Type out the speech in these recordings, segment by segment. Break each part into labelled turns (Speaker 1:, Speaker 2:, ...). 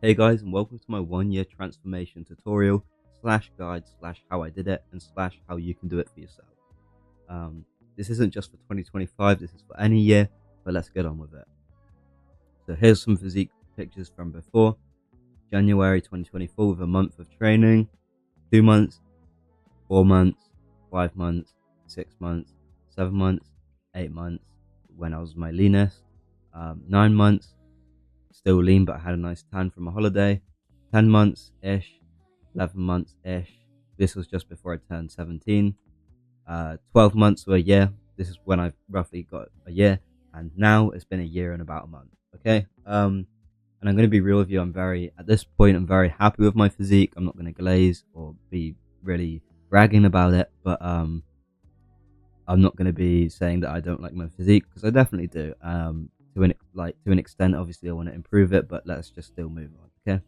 Speaker 1: Hey guys, and welcome to my 1 year transformation tutorial slash guide slash how I did it and slash how you can do it for yourself. This isn't just for 2025, this is for any year, but let's get on with it. So here's some physique pictures from before January 2024 with a month of training, 2 months, 4 months, 5 months, 6 months, 7 months, 8 months when I was my leanest, 9 months, still lean but I had a nice tan from a holiday, 10 months ish, 11 months ish. This was just before I turned 17. 12 months or a year. This is when I roughly got a year, and now it's been a year and about a month. Okay. And I'm going to be real with you. At this point, I'm very happy with my physique. I'm not going to glaze or be really bragging about it, but I'm not going to be saying that I don't like my physique, because I definitely do. To an extent, obviously I want to improve it, but let's just still move on. Okay.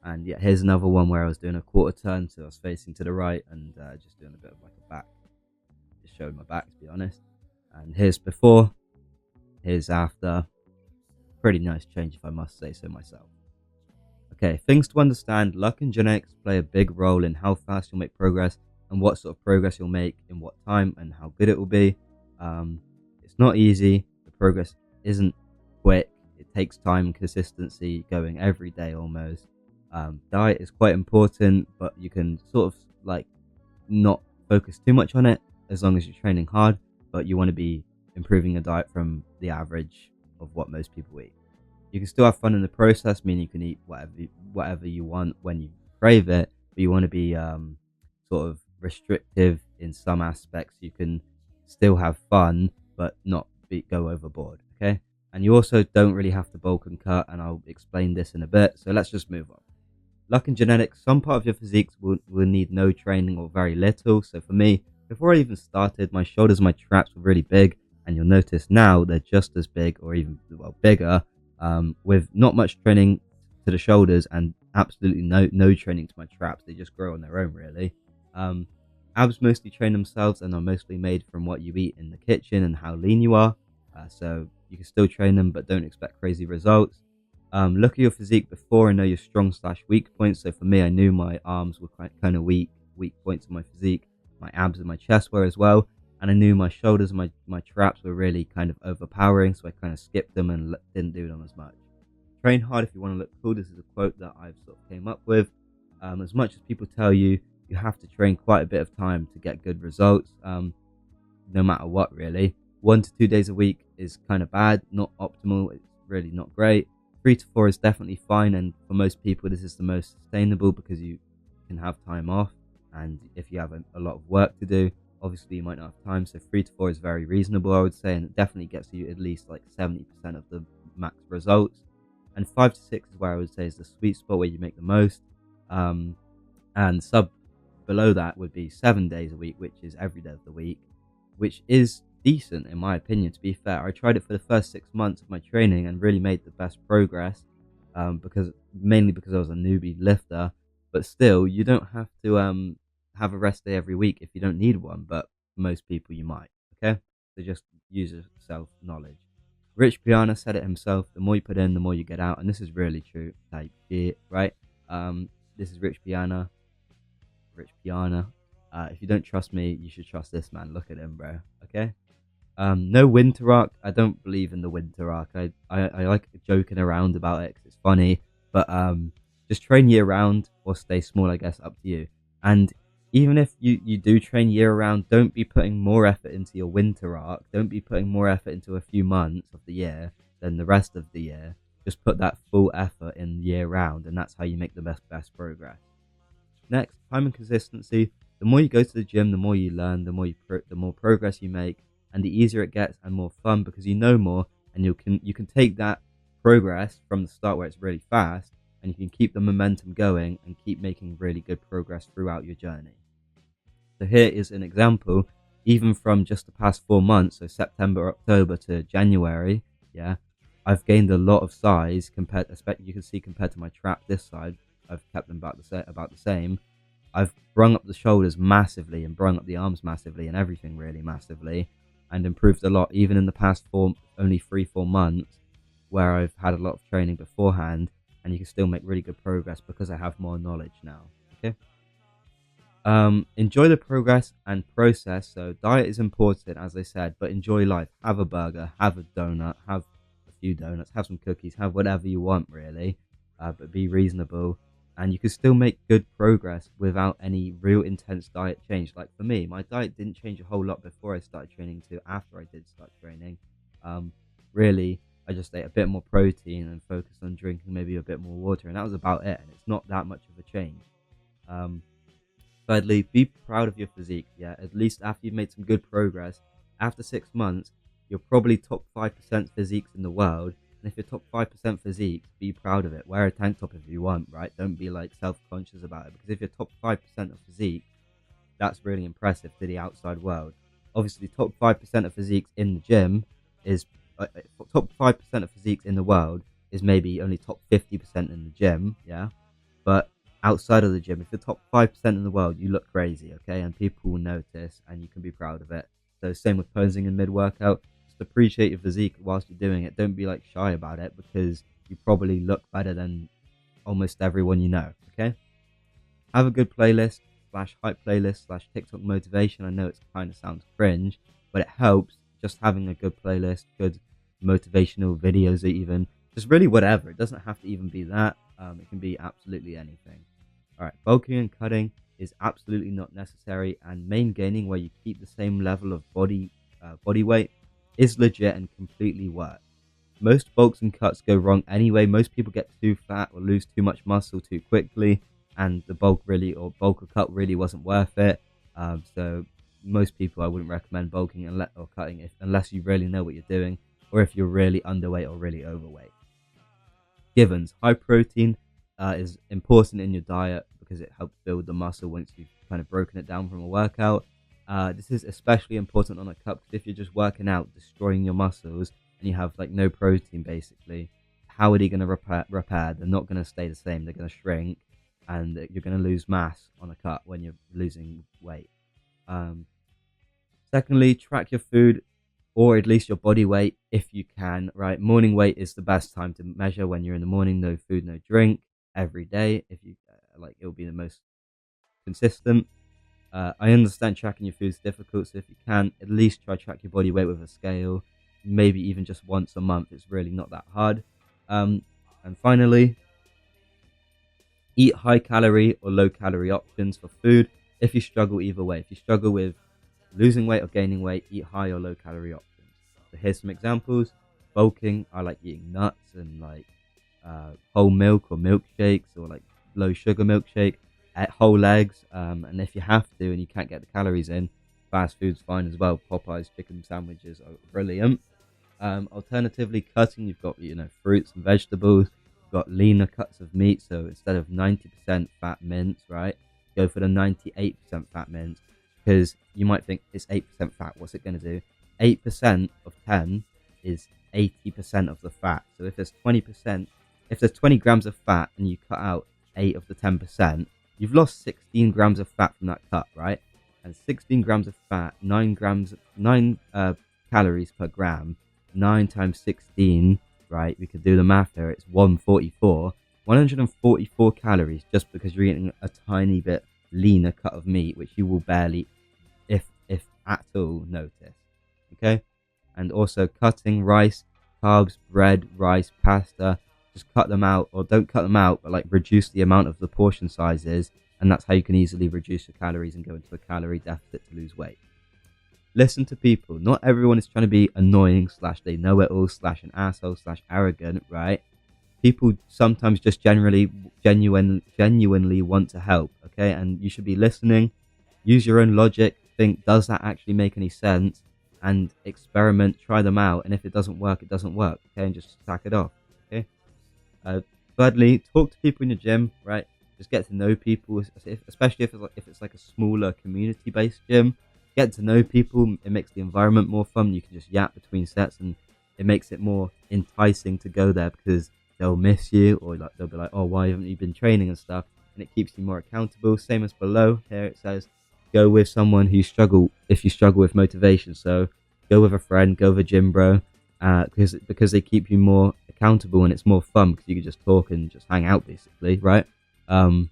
Speaker 1: And yeah, here's another one where I was doing a quarter turn, so I was facing to the right and just doing a bit of like a back, just showing my back, to be honest. And here's before, here's after. Pretty nice change, if I must say so myself. Okay, things to understand: luck and genetics play a big role in how fast you'll make progress and what sort of progress you'll make in what time and how good it will be. It's not easy. The progress isn't quick. It takes time and consistency, going every day almost. Diet is quite important, but you can sort of like not focus too much on it as long as you're training hard, but you want to be improving your diet from the average of what most people eat. You can still have fun in the process, meaning you can eat whatever you want when you crave it, but you want to be sort of restrictive in some aspects. You can still have fun, but not go overboard. Okay. And you also don't really have to bulk and cut, and I'll explain this in a bit. So let's just move on. Luck and genetics. Some part of your physique will need no training or very little. So for me, before I even started, my shoulders and my traps were really big, and you'll notice now they're just as big or even bigger, with not much training to the shoulders and absolutely no training to my traps. They just grow on their own, really. Abs mostly train themselves and are mostly made from what you eat in the kitchen and how lean you are. So you can still train them, but don't expect crazy results. Look at your physique before and know your strong / weak points. So for me, I knew my arms were kind of weak points of my physique. My abs and my chest were as well. And I knew my shoulders and my traps were really kind of overpowering. So I kind of skipped them and didn't do them as much. Train hard if you want to look cool. This is a quote that I've sort of came up with. As much as people tell you, you have to train quite a bit of time to get good results. No matter what, really. 1 to 2 days a week is kind of bad, not optimal. It's really not great. 3 to 4 is definitely fine, and for most people this is the most sustainable because you can have time off, and if you have a lot of work to do, obviously you might not have time. So 3 to 4 is very reasonable, I would say, and it definitely gets you at least like 70% of the max results. And 5 to 6 is where I would say is the sweet spot, where you make the most. And below that would be 7 days a week, which is every day of the week, which is decent in my opinion. To be fair, I tried it for the first 6 months of my training and really made the best progress, mainly because I was a newbie lifter. But still, you don't have to have a rest day every week if you don't need one, but most people you might. Okay, so just use your self knowledge. Rich Piana said it himself: the more you put in, the more you get out. And this is really true. Type it, right? This is Rich Piana. If you don't trust me, you should trust this man. Look at him, bro. Okay. No winter arc. I don't believe in the winter arc. I like joking around about it because it's funny, but just train year round or stay small, I guess, up to you. And even if you do train year round, don't be putting more effort into your winter arc. Don't be putting more effort into a few months of the year than the rest of the year. Just put that full effort in year round, and that's how you make the best progress. Next, time and consistency. The more you go to the gym, the more you learn, the more progress you make, and the easier it gets and more fun because you know more, and you can take that progress from the start where it's really fast, and you can keep the momentum going and keep making really good progress throughout your journey. So here is an example, even from just the past 4 months, so September, October to January. Yeah, I've gained a lot of size compared, you can see compared to my trap this side. I've kept them about the same. I've brung up the shoulders massively and brung up the arms massively and everything really massively, and improved a lot even in the past only 3-4 months, where I've had a lot of training beforehand. and you can still make really good progress because I have more knowledge now. Okay. Enjoy the progress and process. So diet is important, as I said, but enjoy life. Have a burger, have a donut, have a few donuts, have some cookies, have whatever you want, really. But be reasonable, and you can still make good progress without any real intense diet change. Like for me, my diet didn't change a whole lot before I started training to after I did start training. Really, I just ate a bit more protein and focused on drinking maybe a bit more water, and that was about it. And it's not that much of a change. Um, Thirdly, be proud of your physique. Yeah, at least after you've made some good progress, after 6 months, you're probably top 5% physiques in the world. And if you're top 5% physique, be proud of it. Wear a tank top if you want, right? Don't be like self-conscious about it. Because if you're top 5% of physique, that's really impressive to the outside world. Obviously, top 5% of physiques in the gym is top 5% of physiques in the world is maybe only top 50% in the gym, yeah. But outside of the gym, if you're top 5% in the world, you look crazy, okay? And people will notice, and you can be proud of it. So same with posing in mid-workout. Just appreciate your physique whilst you're doing it. Don't be like shy about it, because you probably look better than almost everyone you know, okay? Have a good playlist slash hype playlist slash TikTok motivation. I know it kind of sounds cringe, but it helps. Just having a good playlist, good motivational videos, or even just really whatever. It doesn't have to even be that. It can be absolutely anything. All right, bulking and cutting is absolutely not necessary, and main gaining, where you keep the same level of body weight, is legit and completely works. Most bulks and cuts go wrong anyway. Most people get too fat or lose too much muscle too quickly, and the bulk or cut really wasn't worth it. So most people, I wouldn't recommend bulking or cutting unless you really know what you're doing, or if you're really underweight or really overweight. Givens, high protein is important in your diet because it helps build the muscle once you've kind of broken it down from a workout. This is especially important on a cut, because if you're just working out, destroying your muscles, and you have like no protein basically, how are they going to repair? They're not going to stay the same. They're going to shrink, and you're going to lose mass on a cut when you're losing weight. Secondly, track your food, or at least your body weight if you can, right? Morning weight is the best time to measure. When you're in the morning, no food, no drink, every day. If you it'll be the most consistent. I understand tracking your food is difficult, so if you can, at least try track your body weight with a scale, maybe even just once a month. It's really not that hard. And finally, eat high calorie or low calorie options for food if you struggle either way. If you struggle with losing weight or gaining weight, eat high or low calorie options. So here's some examples. Bulking, I like eating nuts and like whole milk or milkshakes, or like low sugar milkshake, whole eggs. And if you have to and you can't get the calories in, fast food's fine as well. Popeye's chicken sandwiches are brilliant. Alternatively, cutting, you've got fruits and vegetables. You've got leaner cuts of meat. So instead of 90% fat mince, right, go for the 98% fat mince. Because you might think it's 8% fat. What's it going to do? 8% of 10 is 80% of the fat. So if there's 20%, if there's 20 grams of fat and you cut out 8 of the 10%, you've lost 16 grams of fat from that cut, right? And 16 grams of fat, 9 calories per gram, 9 times 16, right? We could do the math there. It's 144. 144 calories just because you're eating a tiny bit leaner cut of meat, which you will barely, if at all, notice. Okay. And also cutting rice, carbs, bread, rice, pasta, just cut them out, or don't cut them out, but like reduce the amount of the portion sizes, and that's how you can easily reduce your calories and go into a calorie deficit to lose weight. Listen to people. Not everyone is trying to be annoying / they know it all / an asshole / arrogant, right? People sometimes just genuinely want to help, okay? And you should be listening. Use your own logic. Think, does that actually make any sense? And experiment, try them out. And if it doesn't work, it doesn't work, okay? And just sack it off, okay? Thirdly, talk to people in your gym, right? Just get to know people, especially if it's like a smaller community-based gym. Get to know people. It makes the environment more fun. You can just yap between sets, and it makes it more enticing to go there, because they'll miss you, or like they'll be like, oh, why haven't you been training and stuff? And it keeps you more accountable. Same as below here, it says go with someone if you struggle with motivation. So go with a friend, go with a gym bro, because they keep you more accountable, and it's more fun because you can just talk and just hang out basically, right? Um,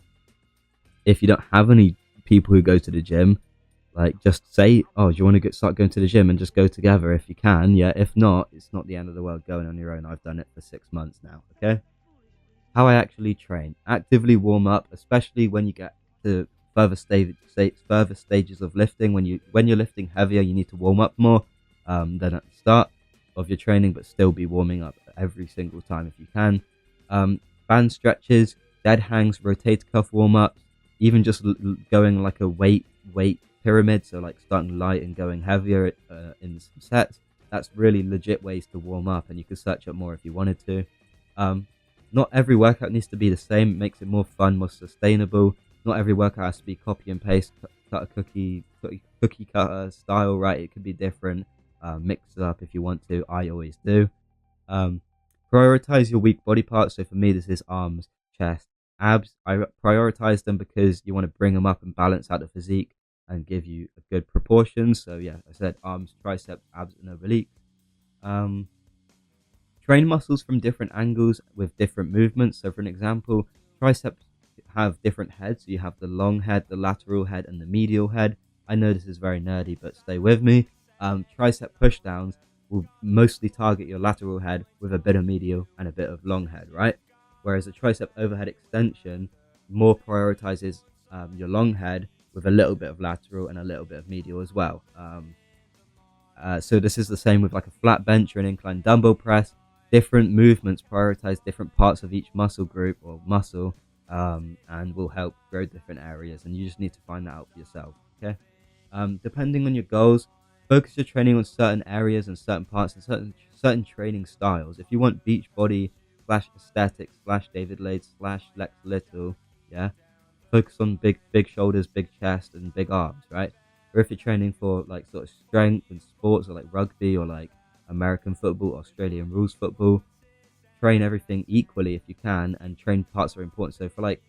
Speaker 1: if you don't have any people who go to the gym, like just say, oh, do you want to start going to the gym, and just go together if you can. Yeah, if not, it's not the end of the world going on your own. I've done it for 6 months now. Okay. How I actually train: actively warm up, especially when you get to further stages of lifting. When you're lifting heavier, you need to warm up more than at the start of your training, but still be warming up every single time if you can. Band stretches, dead hangs, rotator cuff warm ups, even just going like a weight pyramid, so like starting light and going heavier in some sets. That's really legit ways to warm up, and you can search up more if you wanted to. Not every workout needs to be the same. It makes it more fun, more sustainable. Not every workout has to be copy and paste, cut a cookie cutter style, right? It could be different. Mix it up if you want to. I always do. Prioritize your weak body parts. So for me, this is arms, chest, abs. I prioritize them because you want to bring them up and balance out the physique and give you a good proportion. So yeah, I said arms, triceps, abs, and obliques. Train muscles from different angles with different movements. So for an example, triceps have different heads. So you have the long head, the lateral head, and the medial head. I know this is very nerdy, but stay with me. Tricep pushdowns will mostly target your lateral head with a bit of medial and a bit of long head, right? Whereas a tricep overhead extension more prioritizes your long head with a little bit of lateral and a little bit of medial as well. So this is the same with like a flat bench or an incline dumbbell press. Different movements prioritize different parts of each muscle group or muscle, and will help grow different areas. And you just need to find that out for yourself, okay? Depending on your goals, focus your training on certain areas and certain parts and certain training styles. If you want beach body / aesthetics / David Lade / Lex Little, yeah, focus on big shoulders, big chest, and big arms, right? Or if you're training for like sort of strength and sports, or like rugby or like American football, Australian rules football, train everything equally if you can, and train parts are important. So for like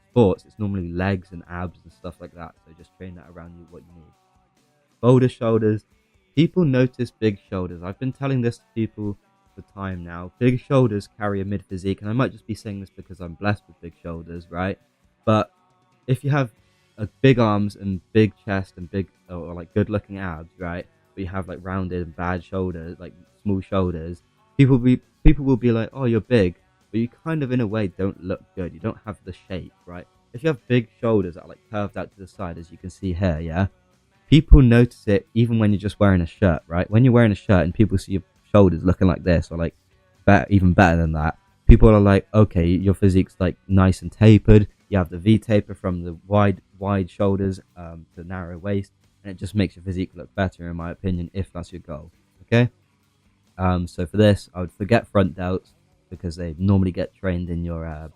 Speaker 1: sports, it's normally legs and abs and stuff like that. So just train that around you, what you need. Boulder shoulders. People notice big shoulders. I've been telling this to people for time now. Big shoulders carry a mid physique, and I might just be saying this because I'm blessed with big shoulders, right? But if you have big arms and big chest and big or like good looking abs, right? But you have like rounded and bad shoulders, like small shoulders, people will be like, oh, you're big, but you kind of in a way don't look good. You don't have the shape, right? If you have big shoulders that are like curved out to the side, as you can see here, yeah, people notice it even when you're just wearing a shirt, right? When you're wearing a shirt and people see your shoulders looking like this, or like even better than that, people are like, okay, your physique's like nice and tapered. You have the V taper from the wide shoulders to narrow waist, and it just makes your physique look better, in my opinion, if that's your goal. Okay. So for this, I would forget front delts because they normally get trained in your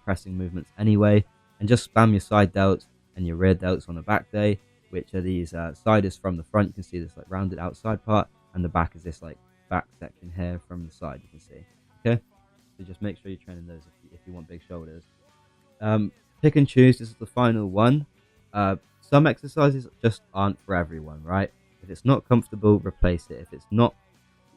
Speaker 1: pressing movements anyway, and just spam your side delts and your rear delts on a back day, which are these side is from the front. You can see this like rounded outside part, and the back is this like back section here from the side. You can see. Okay. So just make sure you're training those if you want big shoulders. Pick and choose. This is the final one. Some exercises just aren't for everyone, right? If it's not comfortable, replace it.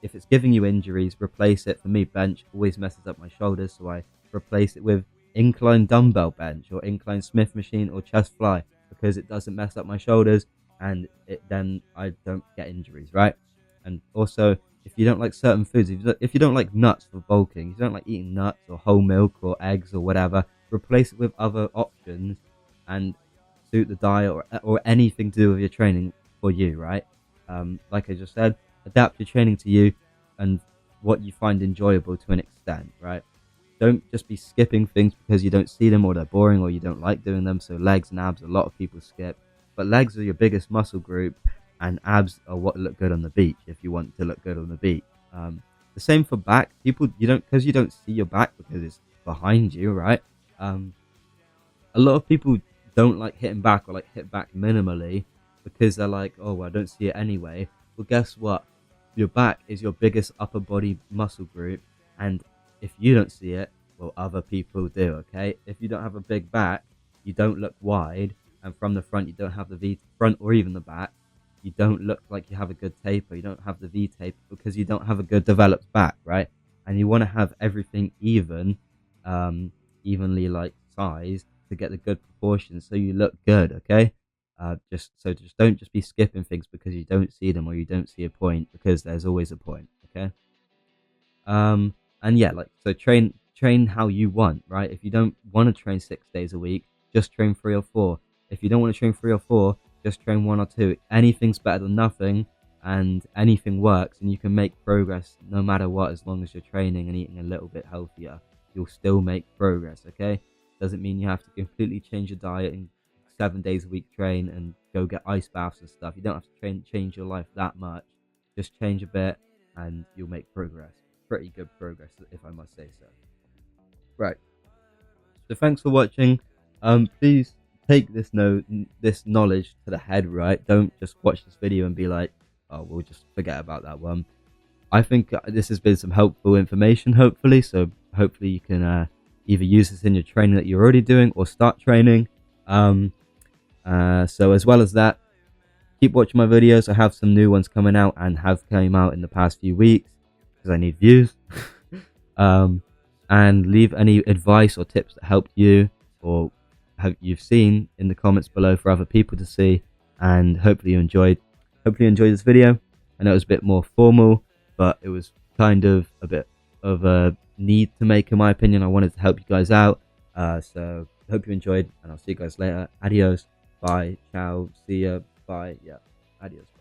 Speaker 1: If it's giving you injuries, replace it. For me, bench always messes up my shoulders, so I replace it with incline dumbbell bench or incline Smith machine or chest fly, because it doesn't mess up my shoulders, and then I don't get injuries, right? And also, if you don't like certain foods, if you don't like nuts for bulking, if you don't like eating nuts or whole milk or eggs or whatever, replace it with other options and suit the diet or anything to do with your training for you, right? Like I just said, adapt your training to you and what you find enjoyable to an extent, right? Don't just be skipping things because you don't see them or they're boring or you don't like doing them. So legs and abs, a lot of people skip, but legs are your biggest muscle group, and abs are what look good on the beach if you want to look good on the beach. The same for back. People, you don't see your back because it's behind you, right? A lot of people don't like hitting back or like hit back minimally because they're like, oh, well, I don't see it anyway. Well, guess what? Your back is your biggest upper body muscle group, and if you don't see it, well, other people do, okay? If you don't have a big back, you don't look wide, and from the front, you don't have the V front or even the back. You don't look like you have a good taper. You don't have the V taper because you don't have a good developed back, right? and you want to have everything evenly like sized to get the good proportions so you look good. Okay, just don't just be skipping things because you don't see them or you don't see a point, because there's always a point. Okay. And yeah, like, so train how you want, right? If you don't want to train 6 days a week, just train 3 or 4. If you don't want to train 3 or 4, just train 1 or 2. Anything's better than nothing, and anything works, and you can make progress no matter what. As long as you're training and eating a little bit healthier, you'll still make progress. Okay, doesn't mean you have to completely change your diet and 7 days a week train and go get ice baths and stuff. You don't have to change your life that much. Just change a bit and you'll make progress. Pretty good progress, if I must say so. Right. So thanks for watching. Please take this knowledge to the head, right? Don't just watch this video and be like, oh, we'll just forget about that one. I think this has been some helpful information, hopefully. So hopefully you can either use this in your training that you're already doing or start training. So as well as that, keep watching my videos. I have some new ones coming out and have came out in the past few weeks because I need views. And leave any advice or tips that helped you or you've seen in the comments below for other people to see. And hopefully you enjoyed this video. I know it was a bit more formal, but it was kind of a bit of a need to make, in my opinion. I wanted to help you guys out. So hope you enjoyed, and I'll see you guys later. Adios. Bye. Ciao. See ya. Bye. Yeah. Adios.